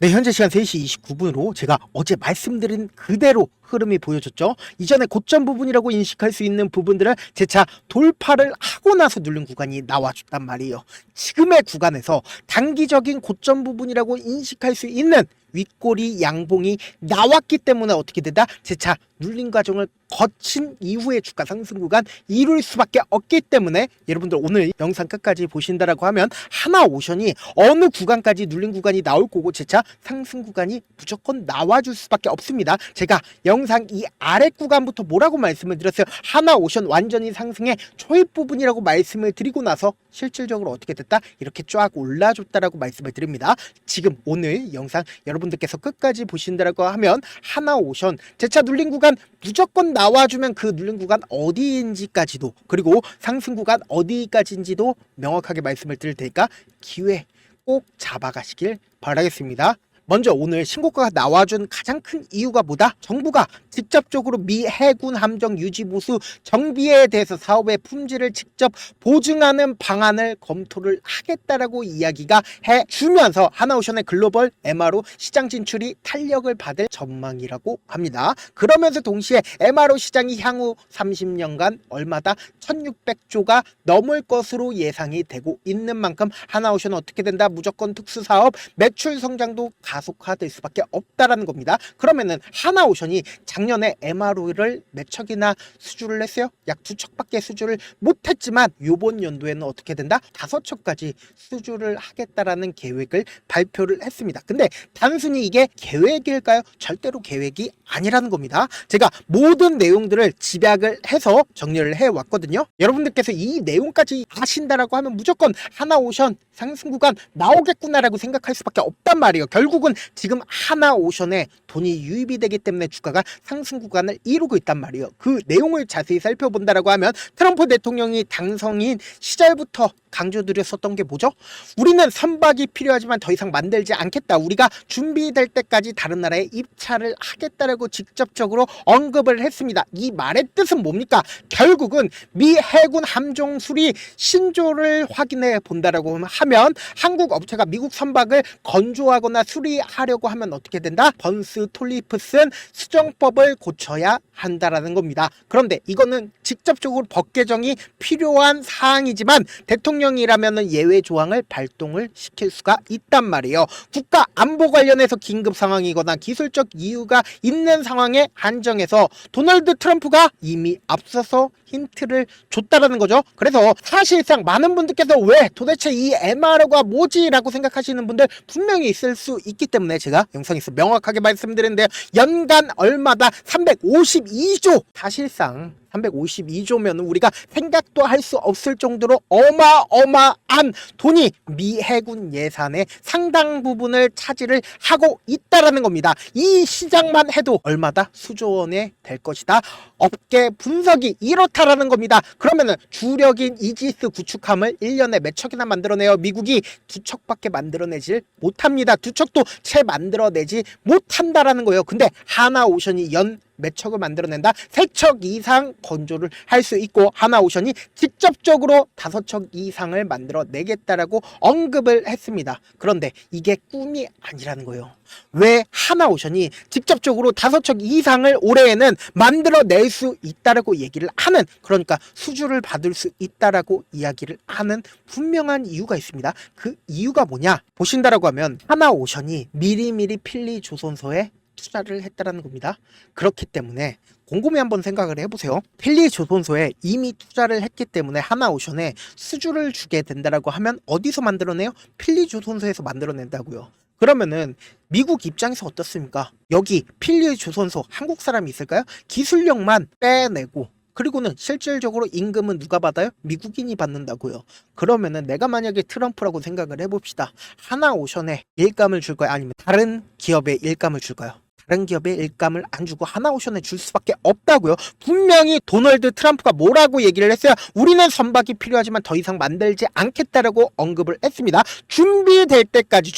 네, 현재 시간 3시 29분으로 제가 어제 말씀드린 그대로 흐름이 보여졌죠. 이전에 고점 부분이라고 인식할 수 있는 부분들을 재차 돌파를 하고 나서 누른 구간이 나와줬단 말이에요. 지금의 구간에서 단기적인 고점 부분이라고 인식할 수 있는 윗꼬리 양봉이 나왔기 때문에 어떻게 된다? 재차 눌린 과정을 거친 이후에 주가 상승 구간 이룰 수밖에 없기 때문에 여러분들 오늘 영상 끝까지 보신다라고 하면 하나오션이 어느 구간까지 눌린 구간이 나올 거고 재차 상승 구간이 무조건 나와줄 수밖에 없습니다. 제가 영상 이 아래 구간부터 뭐라고 말씀을 드렸어요? 하나오션 완전히 상승의 초입 부분이라고 말씀을 드리고 나서 실질적으로 어떻게 됐다? 이렇게 쫙 올라줬다라고 말씀을 드립니다. 지금 오늘 영상 여러분들께서 끝까지 보신다라고 하면 하나오션 재차 눌린 구간 무조건 나와주면 그 눌린 구간 어디인지까지도 그리고 상승 구간 어디까지인지도 명확하게 말씀을 드릴 테니까 기회 꼭 잡아가시길 바라겠습니다. 먼저 오늘 신고가가 나와준 가장 큰 이유가 뭐다? 정부가 직접적으로 미 해군 함정 유지 보수 정비에 대해서 사업의 품질을 직접 보증하는 방안을 검토를 하겠다라고 이야기가 해주면서 하나오션의 글로벌 MRO 시장 진출이 탄력을 받을 전망이라고 합니다. 그러면서 동시에 MRO 시장이 향후 30년간 얼마다 1600조가 넘을 것으로 예상이 되고 있는 만큼 하나오션은 어떻게 된다? 무조건 특수사업 매출 성장도 가속화될 수밖에 없다라는 겁니다. 그러면은 하나오션이 작년에 MRO를 몇 척이나 수주를 했어요? 약 2척밖에 수주를 못했지만 요번 연도에는 어떻게 된다? 5척까지 수주를 하겠다라는 계획을 발표를 했습니다. 근데 단순히 이게 계획일까요? 절대로 계획이 아니라는 겁니다. 제가 모든 내용들을 집약을 해서 정리를 해왔거든요. 여러분들께서 이 내용까지 아신다라고 하면 무조건 하나오션 상승 구간 나오겠구나라고 생각할 수밖에 없단 말이에요. 결국은 지금 하나오션에 돈이 유입이 되기 때문에 주가가 상승 구간을 이루고 있단 말이에요. 그 내용을 자세히 살펴본다라고 하면 트럼프 대통령이 당선인 시절부터 강조드렸었던 게 뭐죠? 우리는 선박이 필요하지만 더 이상 만들지 않겠다. 우리가 준비될 때까지 다른 나라에 입찰을 하겠다라고 직접적으로 언급을 했습니다. 이 말의 뜻은 뭡니까? 결국은 미 해군 함정 수리 신조를 확인해 본다라고 하면 한국 업체가 미국 선박을 건조하거나 수리하려고 하면 어떻게 된다? 번스 톨리프슨 수정법을 고쳐야 한다라는 겁니다. 그런데 이거는 직접적으로 법 개정이 필요한 사항이지만 대통령이라면 예외 조항을 발동을 시킬 수가 있단 말이에요. 국가 안보 관련해서 긴급 상황이거나 기술적 이유가 있는 상황에 한정해서 도널드 트럼프가 이미 앞서서 힌트를 줬다라는 거죠. 그래서 사실상 많은 분들께서 왜 도대체 이 MRO가 뭐지? 라고 생각하시는 분들 분명히 있을 수 있기 때문에 제가 영상에서 명확하게 말씀드리는데요. 연간 얼마다 352조! 사실상 352조면 우리가 생각도 할 수 없을 정도로 어마어마한 돈이 미 해군 예산의 상당 부분을 차지를 하고 있다라는 겁니다. 이 시장만 해도 얼마다 수조 원에 될 것이다. 업계 분석이 이렇다라는 겁니다. 그러면은 주력인 이지스 구축함을 1년에 몇 척이나 만들어내요? 미국이 2척밖에 만들어내질 못합니다. 2척도 채 만들어내지 못한다라는 거예요. 근데 하나오션이 몇 척을 만들어낸다? 3척 이상 건조를 할 수 있고 하나오션이 직접적으로 5척 이상을 만들어내겠다라고 언급을 했습니다. 그런데 이게 꿈이 아니라는 거예요. 왜 하나오션이 직접적으로 5척 이상을 올해에는 만들어낼 수 있다라고 얘기를 하는, 그러니까 수주를 받을 수 있다라고 이야기를 하는 분명한 이유가 있습니다. 그 이유가 뭐냐? 보신다라고 하면 하나오션이 미리미리 필리조선소에 투자를 했다라는 겁니다. 그렇기 때문에 곰곰이 한번 생각을 해보세요. 필리조선소에 이미 투자를 했기 때문에 하나오션에 수주를 주게 된다라고 하면 어디서 만들어내요? 필리조선소에서 만들어낸다고요. 그러면은 미국 입장에서 어떻습니까? 여기 필리조선소 한국 사람이 있을까요? 기술력만 빼내고 그리고는 실질적으로 임금은 누가 받아요? 미국인이 받는다고요. 그러면은 내가 만약에 트럼프라고 생각을 해봅시다. 하나오션에 일감을 줄까요? 아니면 다른 기업에 일감을 줄까요? 다른 기업에 일감을 안 주고 하나오션에 줄 수밖에 없다고요. 분명히 도널드 트럼프가 뭐라고 얘기를 했어요? 우리는 선박이 필요하지만 더 이상 만들지 않겠다라고 언급을 했습니다. 준비될 때까지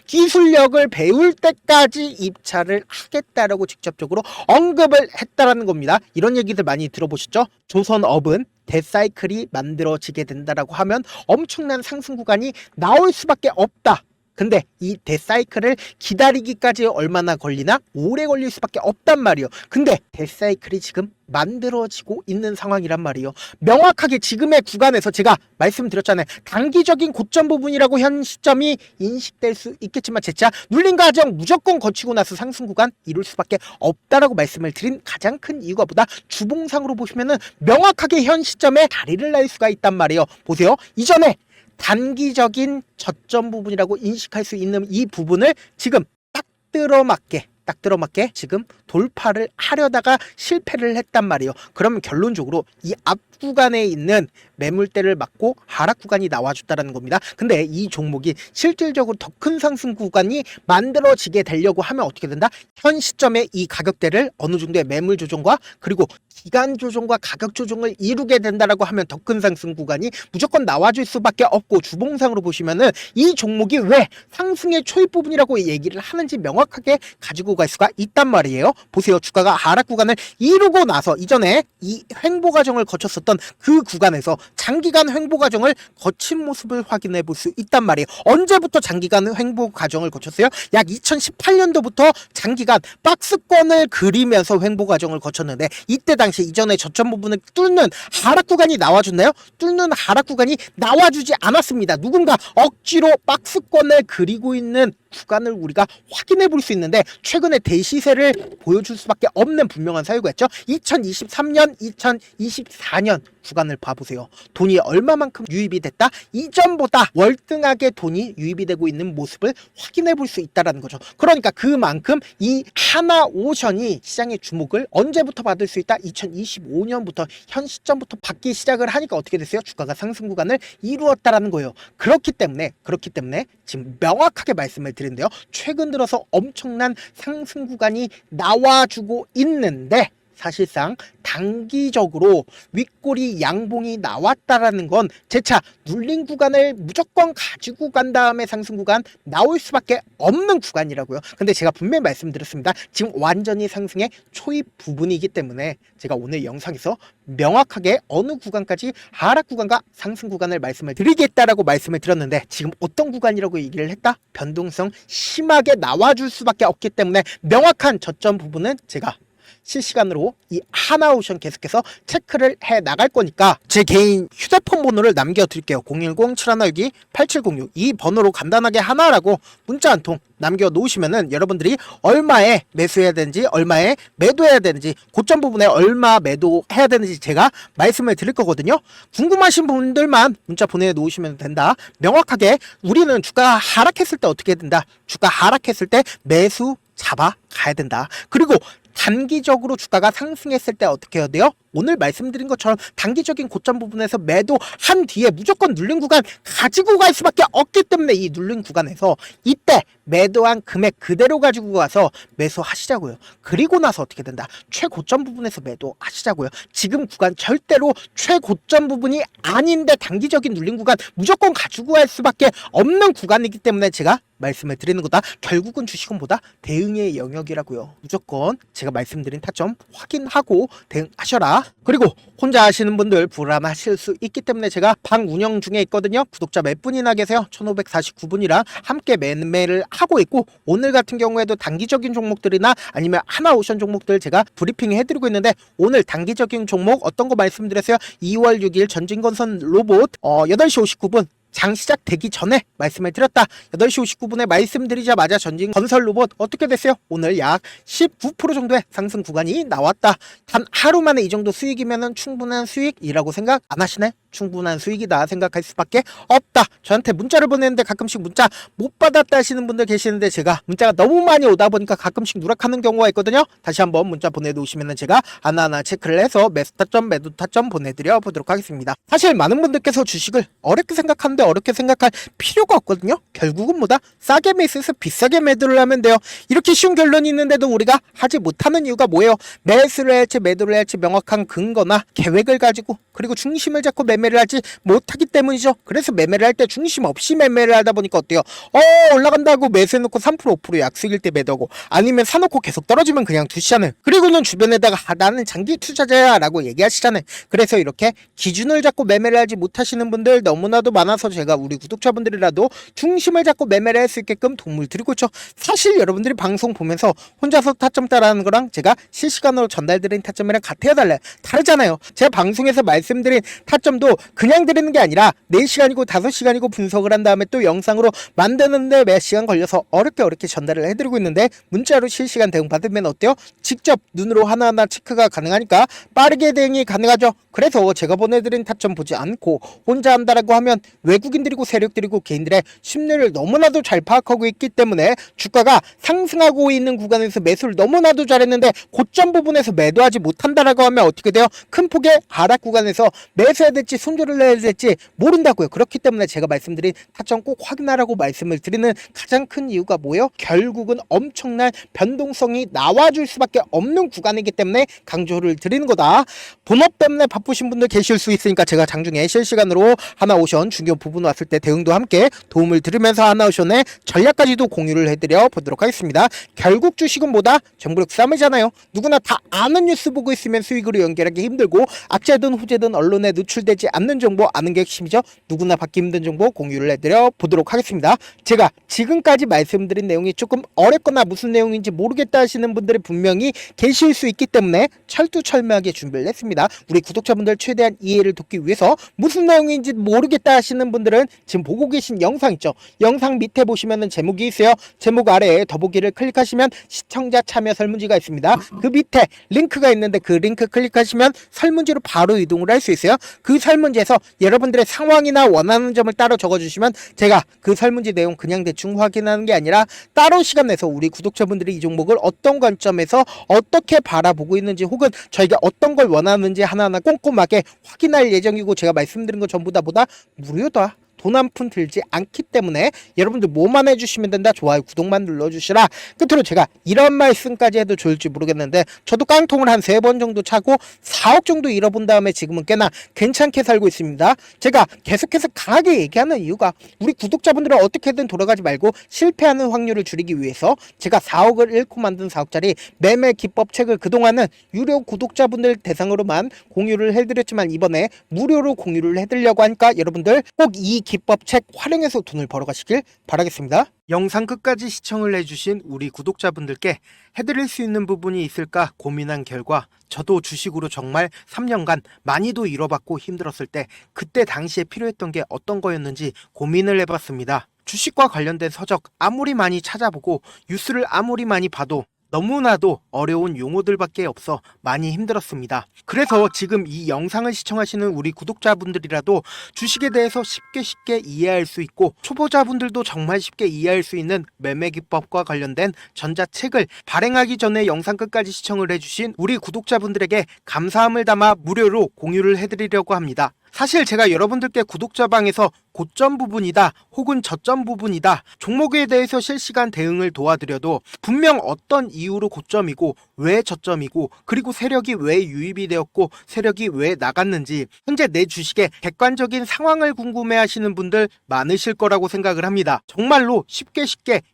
기술력을 배울 때까지 입찰을 하겠다라고 직접적으로 언급을 했다라는 겁니다. 이런 얘기들 많이 들어보셨죠? 조선업은 대사이클이 만들어지게 된다라고 하면 엄청난 상승 구간이 나올 수밖에 없다. 근데 이 데사이클을 기다리기까지 얼마나 걸리나? 오래 걸릴 수밖에 없단 말이에요. 근데 데사이클이 지금 만들어지고 있는 상황이란 말이에요. 명확하게 지금의 구간에서 제가 말씀드렸잖아요. 단기적인 고점 부분이라고 현 시점이 인식될 수 있겠지만 재차 눌린 과정 무조건 거치고 나서 상승 구간 이룰 수밖에 없다라고 말씀을 드린 가장 큰 이유가 보다 주봉상으로 보시면은 명확하게 현 시점에 다리를 날 수가 있단 말이에요. 보세요. 이전에 단기적인 저점 부분이라고 인식할 수 있는 이 부분을 지금 딱 들어맞게 지금 돌파를 하려다가 실패를 했단 말이에요. 그러면 결론적으로 이 앞 구간에 있는 매물대를 맞고 하락 구간이 나와줬다는 겁니다. 근데 이 종목이 실질적으로 더 큰 상승 구간이 만들어지게 되려고 하면 어떻게 된다? 현 시점에 이 가격대를 어느 정도의 매물 조정과 그리고 기간 조정과 가격 조정을 이루게 된다라고 하면 더 큰 상승 구간이 무조건 나와줄 수밖에 없고, 주봉상으로 보시면은 이 종목이 왜 상승의 초입 부분이라고 얘기를 하는지 명확하게 가지고 갈 수가 있단 말이에요. 보세요. 주가가 하락 구간을 이루고 나서 이전에 이 횡보 과정을 거쳤었던 그 구간에서 장기간 횡보 과정을 거친 모습을 확인해 볼 수 있단 말이에요. 언제부터 장기간 횡보 과정을 거쳤어요? 약 2018년도부터 장기간 박스권을 그리면서 횡보 과정을 거쳤는데, 이때 당시 이전에 저점 부분을 뚫는 하락 구간이 나와줬나요? 뚫는 하락 구간이 나와주지 않았습니다. 누군가 억지로 박스권을 그리고 있는 구간을 우리가 확인해 볼 수 있는데, 최근에 대시세를 보여줄 수밖에 없는 분명한 사유가 있죠. 2023년, 2024년 구간을 봐보세요. 돈이 얼마만큼 유입이 됐다? 이전보다 월등하게 돈이 유입이 되고 있는 모습을 확인해 볼 수 있다는 거죠. 그러니까 그만큼 이 하나오션이 시장의 주목을 언제부터 받을 수 있다? 2025년부터 현 시점부터 받기 시작을 하니까 어떻게 됐어요? 주가가 상승 구간을 이루었다라는 거예요. 그렇기 때문에 지금 명확하게 말씀을 드린데요. 최근 들어서 엄청난 상승 구간이 나와주고 있는데, 사실상 단기적으로 윗꼬리 양봉이 나왔다라는 건 재차 눌린 구간을 무조건 가지고 간 다음에 상승 구간 나올 수밖에 없는 구간이라고요. 근데 제가 분명히 말씀드렸습니다. 지금 완전히 상승의 초입 부분이기 때문에 제가 오늘 영상에서 명확하게 어느 구간까지 하락 구간과 상승 구간을 말씀을 드리겠다라고 말씀을 드렸는데, 지금 어떤 구간이라고 얘기를 했다? 변동성 심하게 나와줄 수밖에 없기 때문에 명확한 저점 부분은 제가 실시간으로 이 하나오션 계속해서 체크를 해 나갈 거니까 제 개인 휴대폰 번호를 남겨드릴게요. 010-7162-8706 이 번호로 간단하게 하나라고 문자 한 통 남겨놓으시면은 여러분들이 얼마에 매수해야 되는지, 얼마에 매도해야 되는지, 고점 부분에 얼마 매도해야 되는지 제가 말씀을 드릴 거거든요. 궁금하신 분들만 문자 보내놓으시면 된다. 명확하게 우리는 주가 하락했을 때 어떻게 된다? 주가 하락했을 때 매수 잡아 가야 된다. 그리고 단기적으로 주가가 상승했을 때 어떻게 해야 돼요? 오늘 말씀드린 것처럼 단기적인 고점 부분에서 매도한 뒤에 무조건 눌린 구간 가지고 갈 수밖에 없기 때문에 이 눌린 구간에서 이때 매도한 금액 그대로 가지고 가서 매수하시자고요. 그리고 나서 어떻게 된다? 최고점 부분에서 매도하시자고요. 지금 구간 절대로 최고점 부분이 아닌데 단기적인 눌린 구간 무조건 가지고 갈 수밖에 없는 구간이기 때문에 제가 말씀을 드리는 거다. 결국은 주식은보다 대응의 영역이라고요. 무조건 제가 말씀드린 타점 확인하고 대응하셔라. 그리고 혼자 하시는 분들 불안하실 수 있기 때문에 제가 방 운영 중에 있거든요. 구독자 몇 분이나 계세요? 1549분이랑 함께 매매를 하고 있고, 오늘 같은 경우에도 단기적인 종목들이나 아니면 하나오션 종목들 제가 브리핑 해드리고 있는데, 오늘 단기적인 종목 어떤 거 말씀드렸어요? 2월 6일 전진건설 로봇 8시 59분 장 시작되기 전에 말씀을 드렸다. 8시 59분에 말씀드리자마자 전진 건설 로봇 어떻게 됐어요? 오늘 약 19% 정도의 상승 구간이 나왔다. 단 하루 만에 이 정도 수익이면 충분한 수익이라고 생각 안 하시네? 충분한 수익이다 생각할 수밖에 없다. 저한테 문자를 보내는데 가끔씩 문자 못 받았다 하시는 분들 계시는데, 제가 문자가 너무 많이 오다 보니까 가끔씩 누락하는 경우가 있거든요. 다시 한번 문자 보내놓으시면 제가 하나하나 체크를 해서 매수 타점, 매도 타점 보내드려 보도록 하겠습니다. 사실 많은 분들께서 주식을 어렵게 생각하는데 어렵게 생각할 필요가 없거든요. 결국은 뭐다? 싸게 매수해서 비싸게 매도를 하면 돼요. 이렇게 쉬운 결론이 있는데도 우리가 하지 못하는 이유가 뭐예요? 매수를 할지 매도를 할지 명확한 근거나 계획을 가지고, 그리고 중심을 잡고 매매 매매를 하지 못하기 때문이죠. 그래서 매매를 할 때 중심 없이 매매를 하다 보니까 어때요? 올라간다고 매수해놓고 3% 5% 약속일 때 매도하고, 아니면 사놓고 계속 떨어지면 그냥 두시잖아요. 그리고는 주변에다가 나는 장기 투자자야 라고 얘기하시잖아요. 그래서 이렇게 기준을 잡고 매매를 하지 못하시는 분들 너무나도 많아서 제가 우리 구독자분들이라도 중심을 잡고 매매를 할 수 있게끔 도움을 드리고 있죠. 사실 여러분들이 방송 보면서 혼자서 타점 따라하는 거랑 제가 실시간으로 전달드린 타점이랑 같아야 달라요. 다르잖아요. 제가 방송에서 말씀드린 타점도 그냥 드리는 게 아니라 4시간이고 5시간이고 분석을 한 다음에 또 영상으로 만드는데 몇 시간 걸려서 어렵게 전달을 해드리고 있는데, 문자로 실시간 대응 받으면 어때요? 직접 눈으로 하나하나 체크가 가능하니까 빠르게 대응이 가능하죠. 그래서 제가 보내드린 타점 보지 않고 혼자 한다라고 하면 외국인들이고 세력들이고 개인들의 심리를 너무나도 잘 파악하고 있기 때문에 주가가 상승하고 있는 구간에서 매수를 너무나도 잘했는데 고점 부분에서 매도하지 못한다라고 하면 어떻게 돼요? 큰 폭의 하락 구간에서 매수해야 될지 손절을 해야 될지 모른다고요. 그렇기 때문에 제가 말씀드린 타점 꼭 확인하라고 말씀을 드리는 가장 큰 이유가 뭐예요? 결국은 엄청난 변동성이 나와줄 수밖에 없는 구간이기 때문에 강조를 드리는 거다. 본업 때문에 바쁘신 분들 계실 수 있으니까 제가 장중에 실시간으로 하나오션 중요 부분 왔을 때 대응도 함께 도움을 드리면서 하나오션의 전략까지도 공유를 해드려 보도록 하겠습니다. 결국 주식은 뭐다? 정부력 싸움이잖아요. 누구나 다 아는 뉴스 보고 있으면 수익으로 연결하기 힘들고, 악재든 후재든 언론에 노출되지 않는 정보 아는 게 핵심이죠. 누구나 받기 힘든 정보 공유를 해드려 보도록 하겠습니다. 제가 지금까지 말씀드린 내용이 조금 어렵거나 무슨 내용인지 모르겠다 하시는 분들이 분명히 계실 수 있기 때문에 철두철미하게 준비를 했습니다. 우리 구독자분들 최대한 이해를 돕기 위해서 무슨 내용인지 모르겠다 하시는 분들은 지금 보고 계신 영상 있죠? 영상 밑에 보시면은 제목이 있어요. 제목 아래에 더보기를 클릭하시면 시청자 참여 설문지가 있습니다. 그 밑에 링크가 있는데 그 링크 클릭하시면 설문지로 바로 이동을 할 수 있어요. 그 설문지에서 여러분들의 상황이나 원하는 점을 따로 적어주시면 제가 그 설문지 내용 그냥 대충 확인하는 게 아니라 따로 시간 내서 우리 구독자분들이 이 종목을 어떤 관점에서 어떻게 바라보고 있는지, 혹은 저희가 어떤 걸 원하는지 하나하나 꼼꼼하게 확인할 예정이고, 제가 말씀드린 거 전부 다 무료다. 돈 한 푼 들지 않기 때문에 여러분들 뭐만 해주시면 된다. 좋아요, 구독만 눌러주시라. 끝으로 제가 이런 말씀까지 해도 좋을지 모르겠는데, 저도 깡통을 한 3번 정도 차고 4억 정도 잃어본 다음에 지금은 꽤나 괜찮게 살고 있습니다. 제가 계속해서 강하게 얘기하는 이유가 우리 구독자분들은 어떻게든 돌아가지 말고 실패하는 확률을 줄이기 위해서 제가 4억을 잃고 만든 4억짜리 매매 기법 책을 그동안은 유료 구독자분들 대상으로만 공유를 해드렸지만 이번에 무료로 공유를 해드리려고 하니까 여러분들 꼭 이 기법책 활용해서 돈을 벌어가시길 바라겠습니다. 영상 끝까지 시청을 해주신 우리 구독자분들께 해드릴 수 있는 부분이 있을까 고민한 결과, 저도 주식으로 정말 3년간 많이도 잃어봤고 힘들었을 때 그때 당시에 필요했던 게 어떤 거였는지 고민을 해봤습니다. 주식과 관련된 서적 아무리 많이 찾아보고 뉴스를 아무리 많이 봐도 너무나도 어려운 용어들밖에 없어 많이 힘들었습니다. 그래서 지금 이 영상을 시청하시는 우리 구독자분들이라도 주식에 대해서 쉽게 이해할 수 있고, 초보자분들도 정말 쉽게 이해할 수 있는 매매 기법과 관련된 전자책을 발행하기 전에 영상 끝까지 시청을 해주신 우리 구독자분들에게 감사함을 담아 무료로 공유를 해드리려고 합니다. 사실 제가 여러분들께 구독자방에서 고점 부분이다 혹은 저점 부분이다 종목에 대해서 실시간 대응을 도와드려도 분명 어떤 이유로 고점이고 왜 저점이고, 그리고 세력이 왜 유입이 되었고 세력이 왜 나갔는지 현재 내 주식의 객관적인 상황을 궁금해 하시는 분들 많으실 거라고 생각을 합니다. 정말로 쉽게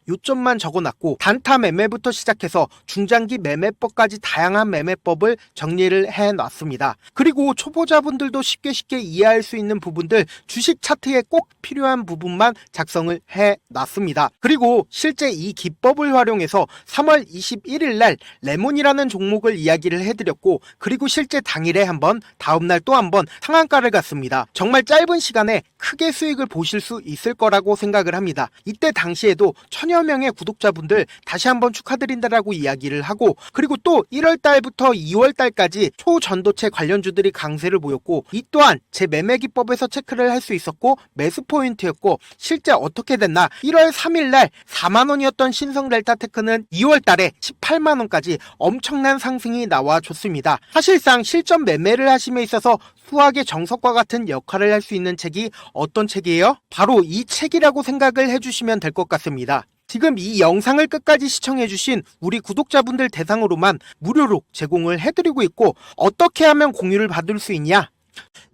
요점만 적어놨고 단타 매매부터 시작해서 중장기 매매법까지 다양한 매매법을 정리를 해놨습니다. 그리고 초보자분들도 쉽게 이해할 수 있는 부분들, 주식 차트에 꼭 필요한 부분만 작성을 해놨습니다. 그리고 실제 이 기법을 활용해서 3월 21일 날 레몬이라는 종목을 이야기를 해드렸고, 그리고 실제 당일에 한번, 다음날 또 한번 상한가를 갔습니다. 정말 짧은 시간에 크게 수익을 보실 수 있을 거라고 생각을 합니다. 이때 당시에도 1000여 명의 구독자분들 다시 한번 축하드린다라고 이야기를 하고, 그리고 또 1월 달부터 2월 달까지 초전도체 관련주들이 강세를 보였고, 이 또한 제 매매 기법에서 체크를 할 수 있었고 매수 포인트였고, 실제 어떻게 됐나, 1월 3일 날 4만원이었던 신성 델타테크는 2월 달에 18만원까지 엄청난 상승이 나와줬습니다. 사실상 실전 매매를 하심에 있어서 수학의 정석과 같은 역할을 할 수 있는 책이 어떤 책이에요? 바로 이 책이라고 생각을 해주시면 될 것 같습니다. 지금 이 영상을 끝까지 시청해주신 우리 구독자분들 대상으로만 무료로 제공을 해드리고 있고, 어떻게 하면 공유를 받을 수 있냐?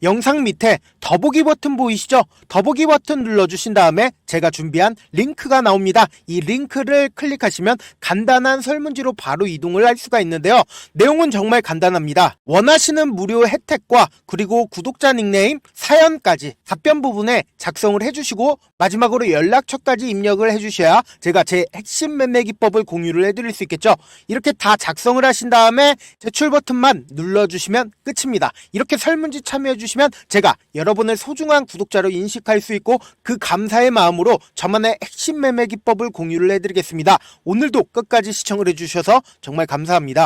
영상 밑에 더보기 버튼 보이시죠? 더보기 버튼 눌러주신 다음에 제가 준비한 링크가 나옵니다. 이 링크를 클릭하시면 간단한 설문지로 바로 이동을 할 수가 있는데요. 내용은 정말 간단합니다. 원하시는 무료 혜택과 그리고 구독자 닉네임, 사연까지 답변 부분에 작성을 해주시고 마지막으로 연락처까지 입력을 해주셔야 제가 제 핵심 매매 기법을 공유를 해드릴 수 있겠죠. 이렇게 다 작성을 하신 다음에 제출 버튼만 눌러주시면 끝입니다. 이렇게 설문지 참여해주시면 제가 여러분을 소중한 구독자로 인식할 수 있고 그 감사의 마음으로 저만의 핵심 매매 기법을 공유를 해드리겠습니다. 오늘도 끝까지 시청을 해주셔서 정말 감사합니다.